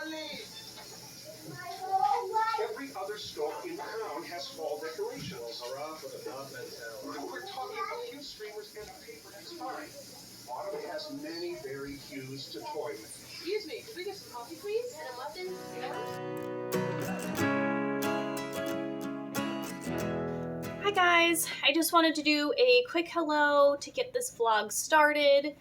Every other store in town has fall decorations. We're off with a mob mentality. We're talking a few streamers and a paper is fine. Autumn has many berry hues to toy with. Excuse me, could we get some coffee, please? And a muffin? Hi guys, I just wanted to do a quick hello to get this vlog started.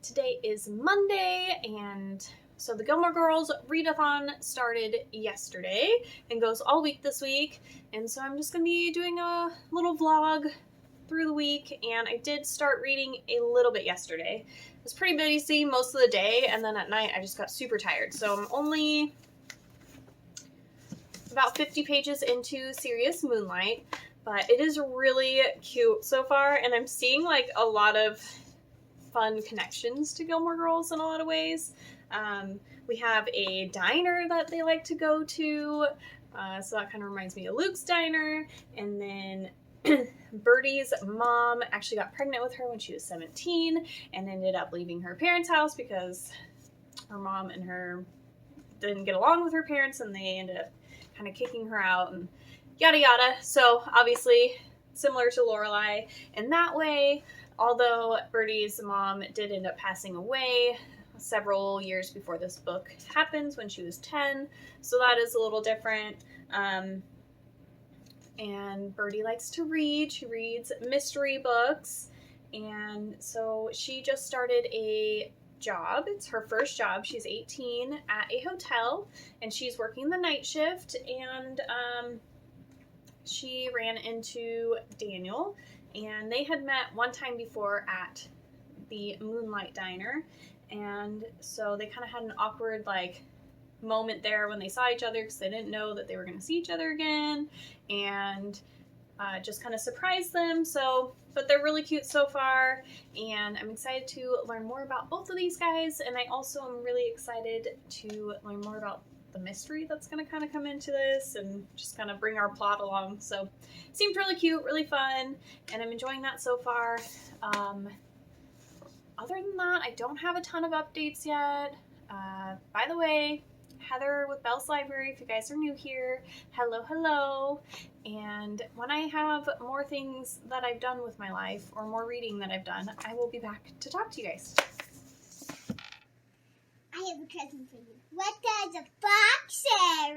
Today is Monday, and so the Gilmore Girls readathon started yesterday and goes all week this week, and so I'm just going to be doing a little vlog through the week. And I did start reading a little bit yesterday. It was pretty busy most of the day, and then at night I just got super tired. So I'm only about 50 pages into Serious Moonlight, but it is really cute so far, and I'm seeing like a lot of fun connections to Gilmore Girls in a lot of ways. We have a diner that they like to go to, so that kind of reminds me of Luke's diner. And then Birdie's mom actually got pregnant with her when she was 17 and ended up leaving her parents' house because her mom and her didn't get along with her parents, and they ended up kind of kicking her out and yada yada. So obviously similar to Lorelai in that way, although Birdie's mom did end up passing away several years before this book happens when she was 10, so that is a little different. And Birdie likes to read. She reads mystery books, and so she just started a job. It's her first job. She's 18 at a hotel, and she's working the night shift, and she ran into Daniel, and they had met one time before at the Moonlight Diner, and so they kind of had an awkward like moment there when they saw each other because they didn't know that they were going to see each other again, and just kind of surprised them. So, but they're really cute so far, and I'm excited to learn more about both of these guys, and I also am really excited to learn more about the mystery that's going to kind of come into this and just kind of bring our plot along. So it seemed really cute, really fun, and I'm enjoying that so far. Other than that, I don't have a ton of updates yet. By the way, Heather with Belle's Library, if you guys are new here, hello, hello. And when I have more things that I've done with my life, or more reading that I've done, I will be back to talk to you guys. I have a present for you. What does a fox say?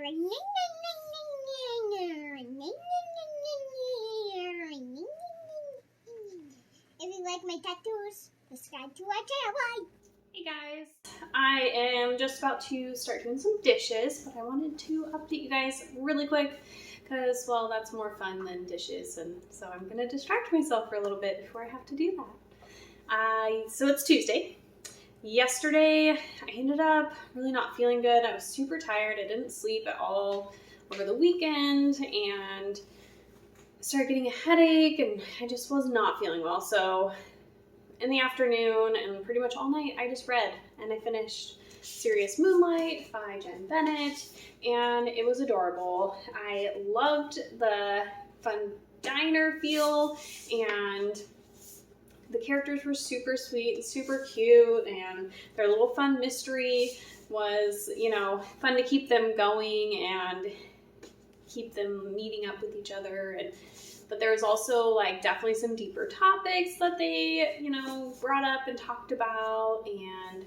If you like my tattoos, subscribe to our channel. Hey guys, I am just about to start doing some dishes, but I wanted to update you guys really quick because, well, that's more fun than dishes, and so I'm going to distract myself for a little bit before I have to do that. So it's Tuesday. Yesterday, I ended up really not feeling good. I was super tired. I didn't sleep at all over the weekend, and started getting a headache, and I just was not feeling well. So in the afternoon and pretty much all night, I just read, and I finished Serious Moonlight by Jen Bennett, and it was adorable. I loved the fun diner feel, and the characters were super sweet and super cute, and their little fun mystery was, you know, fun to keep them going and keep them meeting up with each other. But there was also like definitely some deeper topics that they, you know, brought up and talked about, and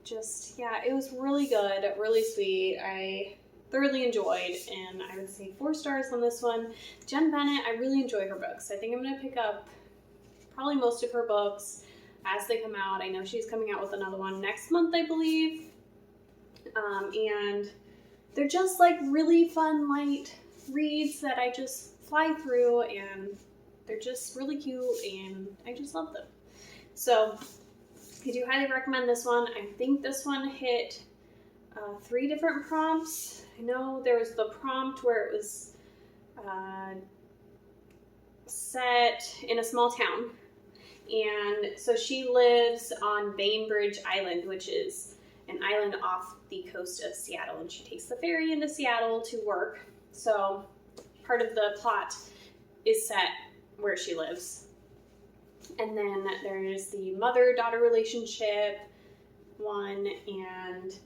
just, yeah, it was really good, really sweet. I thoroughly enjoyed, and I would say 4 stars on this one. Jen Bennett, I really enjoy her books. I think I'm going to pick up probably most of her books as they come out. I know she's coming out with another one next month, I believe. And they're just like really fun, light reads that I just fly through, and they're just really cute, and I just love them. So I do highly recommend this one. I think this one hit 3 different prompts. I know there was the prompt where it was set in a small town, and so she lives on Bainbridge Island, which is an island off the coast of Seattle, and she takes the ferry into Seattle to work. So part of the plot is set where she lives. And then there's the mother-daughter relationship one, and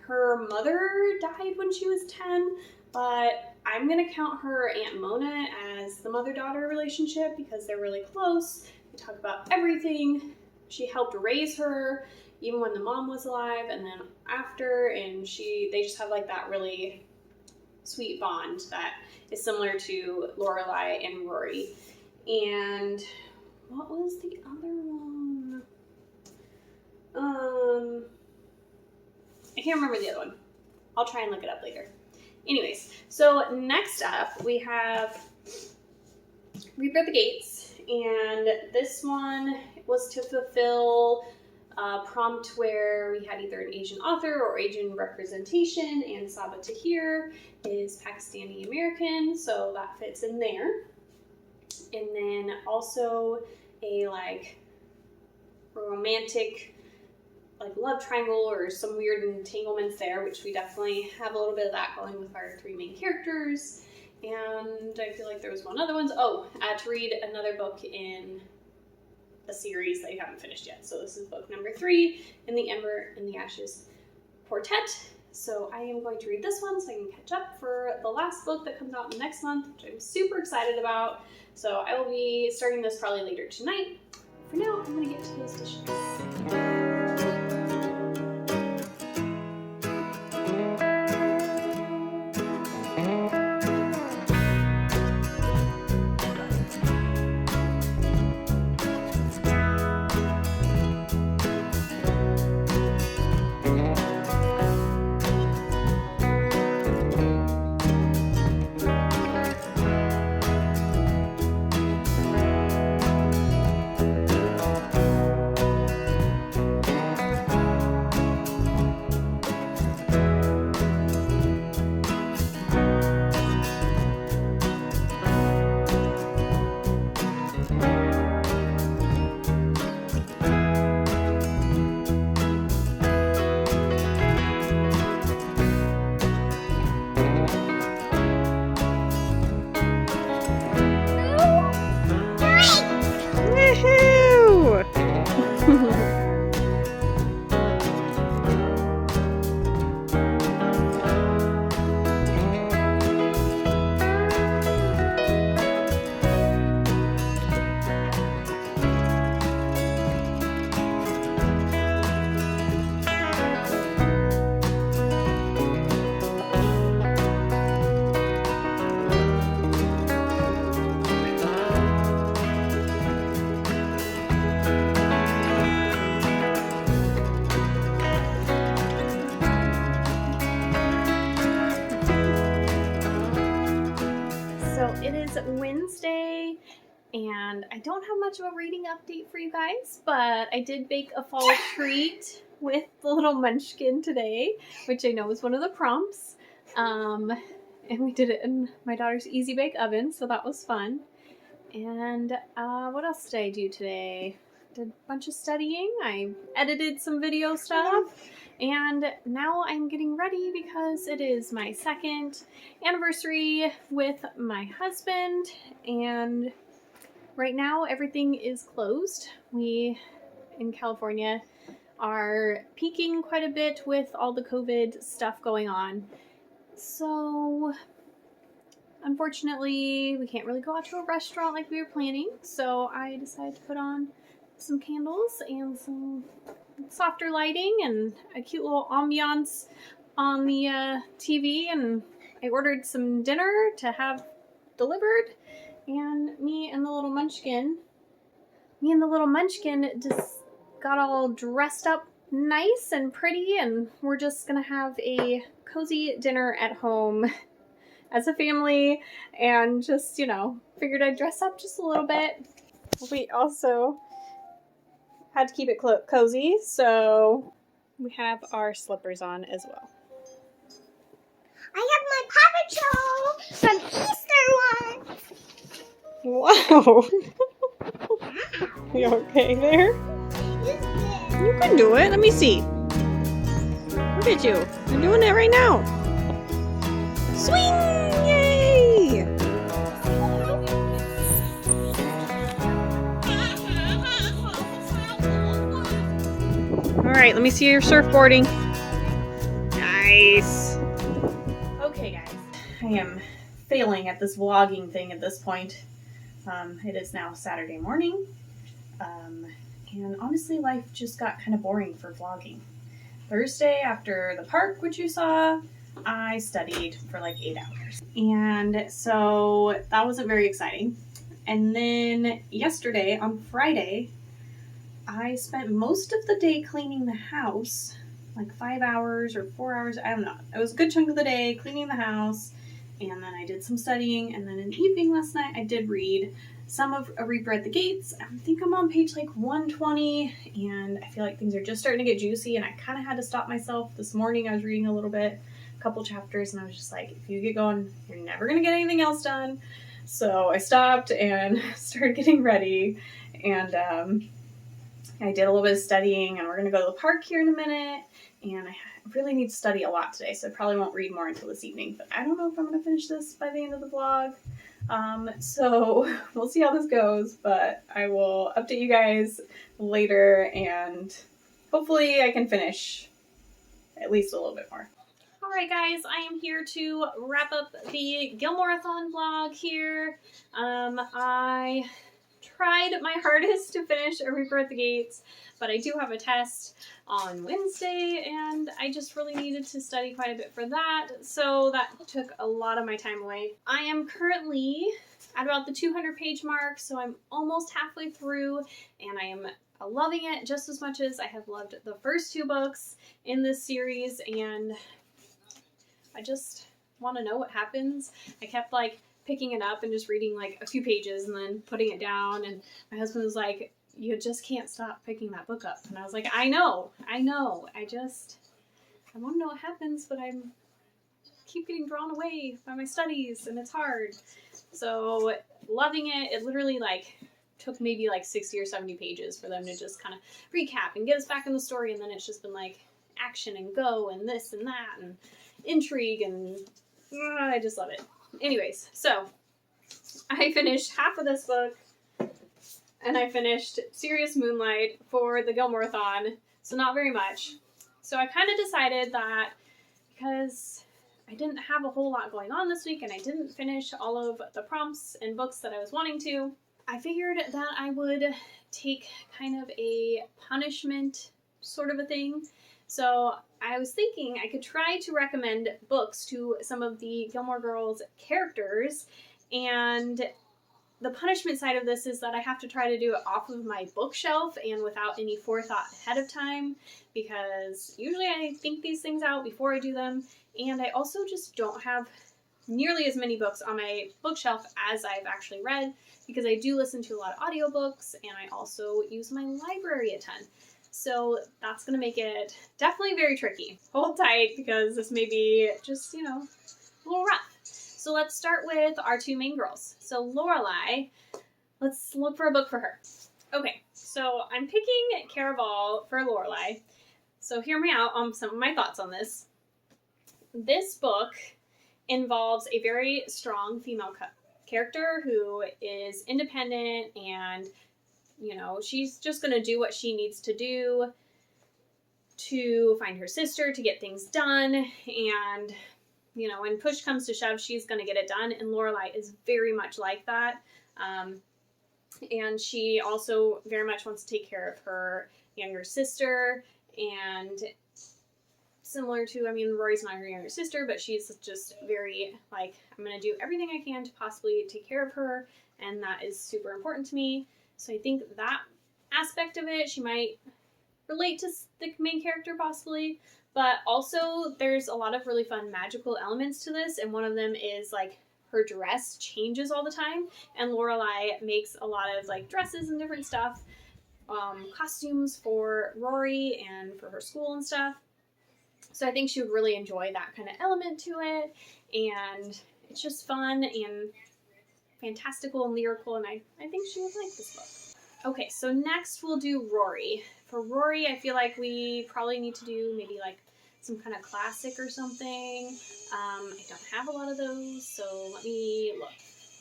her mother died when she was 10, but I'm gonna count her Aunt Mona as the mother-daughter relationship because they're really close. They talk about everything. She helped raise her even when the mom was alive and then after, and they just have like that really sweet bond that is similar to Lorelai and Rory. And what was the other one? I can't remember the other one. I'll try and look it up later. Anyways, so next up we have Rebirth the Gates, and this one was to fulfill a prompt where we had either an Asian author or Asian representation, and Saba Tahir is Pakistani American, so that fits in there. And then also a like romantic like love triangle or some weird entanglements there, which we definitely have a little bit of that going with our 3 main characters. And I feel like there was one other one. Oh, I had to read another book in a series that you haven't finished yet. So this is book number 3 in the Ember and the Ashes Quartet. So I am going to read this one so I can catch up for the last book that comes out next month, which I'm super excited about. So I will be starting this probably later tonight. For now, I'm going to get to those dishes. Wednesday, and I don't have much of a reading update for you guys, but I did bake a fall treat with the little munchkin today, which I know was one of the prompts, and we did it in my daughter's Easy Bake Oven, so that was fun. And what else did I do today? Did a bunch of studying. I edited some video stuff. And now I'm getting ready because it is my 2nd anniversary with my husband, and right now everything is closed. We in California are peaking quite a bit with all the COVID stuff going on. So unfortunately we can't really go out to a restaurant like we were planning. So I decided to put on some candles and some softer lighting and a cute little ambiance on the TV, and I ordered some dinner to have delivered, and me and the little munchkin just got all dressed up nice and pretty, and we're just gonna have a cozy dinner at home as a family, and just, you know, figured I'd dress up just a little bit. We also had to keep it cozy, so we have our slippers on as well. I have my Paw Patrol from Easter one. Wow. You okay there? You can do it. Let me see. Look at you. You're doing it right now. Swing! Yay! All right, let me see your surfboarding. Nice. Okay, guys. I am failing at this vlogging thing at this point. It is now Saturday morning. And honestly, life just got kind of boring for vlogging. Thursday, after the park, which you saw, I studied for like 8 hours. And so that wasn't very exciting. And then yesterday, on Friday, I spent most of the day cleaning the house, like 5 hours or 4 hours, I don't know. It was a good chunk of the day cleaning the house, and then I did some studying, and then in the evening last night I did read some of A Reaper at the Gates. I think I'm on page like 120, and I feel like things are just starting to get juicy, and I kind of had to stop myself. This morning I was reading a little bit, a couple chapters, and I was just like, if you get going, you're never going to get anything else done. So I stopped and started getting ready, and I did a little bit of studying, and we're going to go to the park here in a minute, and I really need to study a lot today, so I probably won't read more until this evening, but I don't know if I'm going to finish this by the end of the vlog, so we'll see how this goes, but I will update you guys later, and hopefully I can finish at least a little bit more. Alright guys, I am here to wrap up the Gilmoreathon vlog here. I tried my hardest to finish A Reaper at the Gates, but I do have a test on Wednesday, and I just really needed to study quite a bit for that, so that took a lot of my time away. I am currently at about the 200 page mark, so I'm almost halfway through, and I am loving it just as much as I have loved the first 2 books in this series, and I just want to know what happens. I kept like picking it up and just reading like a few pages and then putting it down, and my husband was like, you just can't stop picking that book up. And I was like, I know, I want to know what happens, but I'm keep getting drawn away by my studies, and it's hard. So loving it. It literally like took maybe like 60 or 70 pages for them to just kind of recap and get us back in the story, and then it's just been like action and go and this and that and intrigue, and I just love it. Anyways, so I finished half of this book, and I finished Serious Moonlight for the Gilmoreathon, so not very much. So I kind of decided that because I didn't have a whole lot going on this week, and I didn't finish all of the prompts and books that I was wanting to, I figured that I would take kind of a punishment sort of a thing. So I was thinking I could try to recommend books to some of the Gilmore Girls characters, and the punishment side of this is that I have to try to do it off of my bookshelf and without any forethought ahead of time, because usually I think these things out before I do them, and I also just don't have nearly as many books on my bookshelf as I've actually read, because I do listen to a lot of audiobooks, and I also use my library a ton. So that's going to make it definitely very tricky. Hold tight, because this may be just, you know, a little rough. So let's start with our 2 main girls. So Lorelai, let's look for a book for her. Okay, so I'm picking Caraval for Lorelai. So hear me out on some of my thoughts on this. This book involves a very strong female character who is independent, and you know, she's just going to do what she needs to do to find her sister, to get things done. And, you know, when push comes to shove, she's going to get it done. And Lorelai is very much like that. And she also very much wants to take care of her younger sister. And similar to, I mean, Rory's not her younger sister, but she's just very like, I'm going to do everything I can to possibly take care of her. And that is super important to me. So I think that aspect of it, she might relate to the main character possibly, but also there's a lot of really fun magical elements to this, and one of them is like her dress changes all the time, and Lorelai makes a lot of like dresses and different stuff, costumes for Rory and for her school and stuff. So I think she would really enjoy that kind of element to it, and it's just fun and fantastical and lyrical, and I think she would like this book. Okay, so next we'll do Rory. For Rory, I feel like we probably need to do maybe like some kind of classic or something. I don't have a lot of those, so let me look.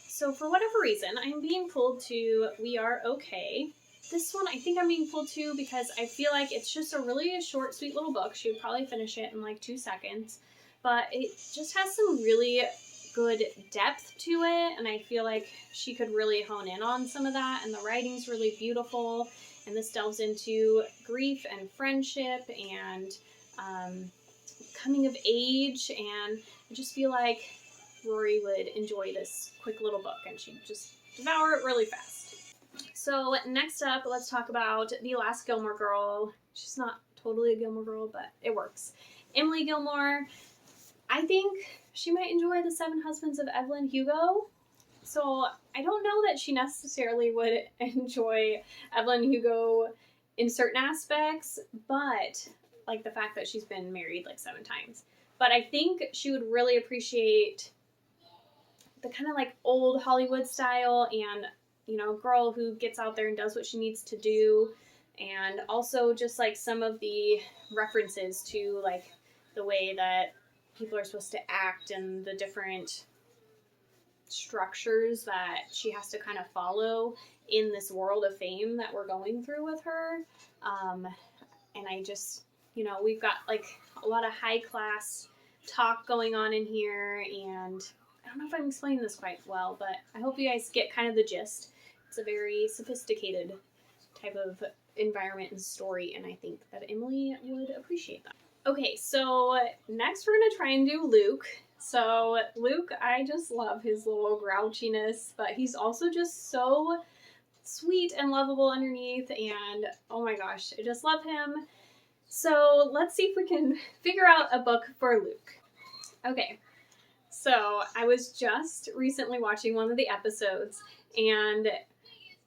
So for whatever reason, I'm being pulled to We Are Okay. this one I think I'm being pulled to because I feel like it's just a really short, sweet little book. She would probably finish it in like 2 seconds. But it just has some really good depth to it, and I feel like she could really hone in on some of that, and the writing's really beautiful, and this delves into grief and friendship and coming of age, and I just feel like Rory would enjoy this quick little book, and she'd just devour it really fast. So next up, let's talk about the last Gilmore Girl. She's not totally a Gilmore Girl, but it works. Emily Gilmore. I think she might enjoy The 7 Husbands of Evelyn Hugo. So I don't know that she necessarily would enjoy Evelyn Hugo in certain aspects, but like the fact that she's been married like 7 times. But I think she would really appreciate the kind of like old Hollywood style and, you know, a girl who gets out there and does what she needs to do. And also just like some of the references to like the way that people are supposed to act and the different structures that she has to kind of follow in this world of fame that we're going through with her. And I just, you know, we've got like a lot of high class talk going on in here, and I don't know if I'm explaining this quite well, but I hope you guys get kind of the gist. It's a very sophisticated type of environment and story, and I think that Emily would appreciate that. Okay, so next we're going to try and do Luke. So Luke, I just love his little grouchiness, but he's also just so sweet and lovable underneath, and oh my gosh, I just love him. So let's see if we can figure out a book for Luke. Okay, so I was just recently watching one of the episodes, and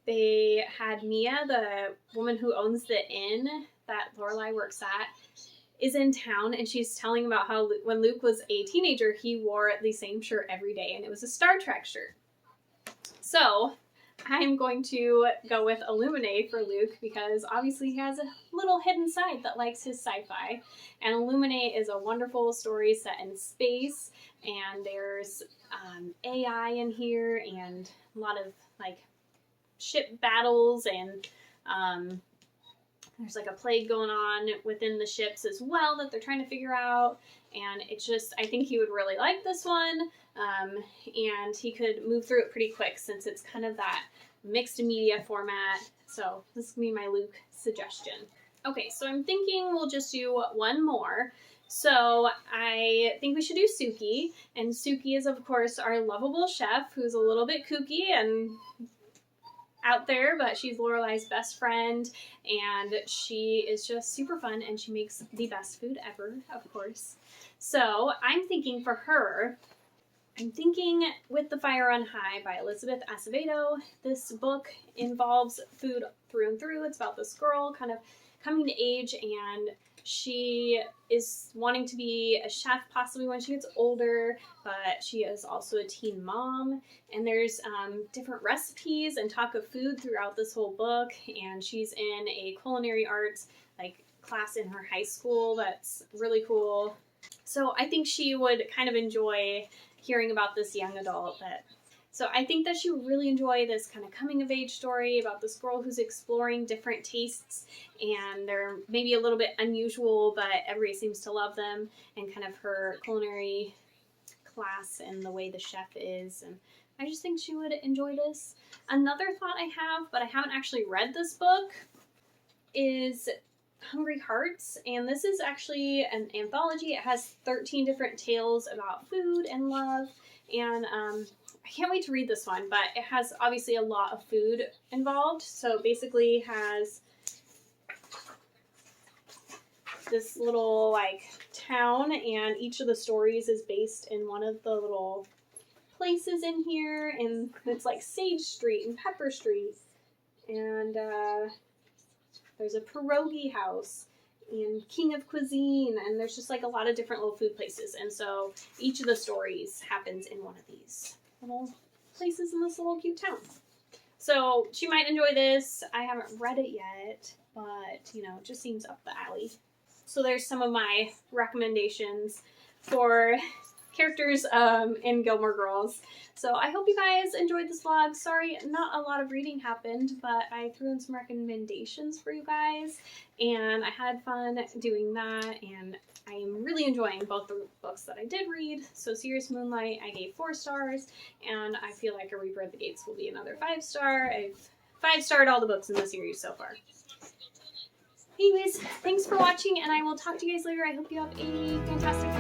they had Mia, the woman who owns the inn that Lorelai works at, is in town, and she's telling about how when Luke was a teenager, he wore the same shirt every day, and it was a Star Trek shirt. So I'm going to go with Illuminae for Luke because obviously he has a little hidden side that likes his sci-fi, and Illuminae is a wonderful story set in space, and there's AI in here and a lot of like ship battles, and there's like a plague going on within the ships as well that they're trying to figure out. And it's just, I think he would really like this one. And he could move through it pretty quick since it's kind of that mixed media format. So this is going to be my Luke suggestion. Okay, so I'm thinking we'll just do one more. So I think we should do Suki. And Suki is, of course, our lovable chef who's a little bit kooky and out there, but she's Lorelai's best friend, and she is just super fun, and she makes the best food ever, of course. So I'm thinking for her, I'm thinking With the Fire on High by Elizabeth Acevedo. This book involves food through and through. It's about this girl kind of coming to age, and she is wanting to be a chef possibly when she gets older, but she is also a teen mom, and there's different recipes and talk of food throughout this whole book, and she's in a culinary arts like class in her high school that's really cool. So I think she would kind of enjoy hearing about this young adult So I think that she would really enjoy this kind of coming of age story about this girl who's exploring different tastes, and they're maybe a little bit unusual, but everybody seems to love them, and kind of her culinary class and the way the chef is. And I just think she would enjoy this. Another thought I have, but I haven't actually read this book, is Hungry Hearts, and this is actually an anthology. It has 13 different tales about food and love, and I can't wait to read this one, but it has obviously a lot of food involved. So it basically has this little like town, and each of the stories is based in one of the little places in here, and it's like Sage Street and Pepper Street, and there's a pierogi house and King of Cuisine, and there's just like a lot of different little food places, and so each of the stories happens in one of these little places in this little cute town. So she might enjoy this. I haven't read it yet, but you know, it just seems up the alley. So there's some of my recommendations for characters in Gilmore Girls. So I hope you guys enjoyed this vlog. Sorry, not a lot of reading happened, but I threw in some recommendations for you guys, and I had fun doing that, and I am really enjoying both the books that I did read. So Serious Moonlight, I gave 4 stars, and I feel like A Reaper of the Gates will be another 5-star. I've 5-starred all the books in the series so far. Anyways, thanks for watching, and I will talk to you guys later. I hope you have a fantastic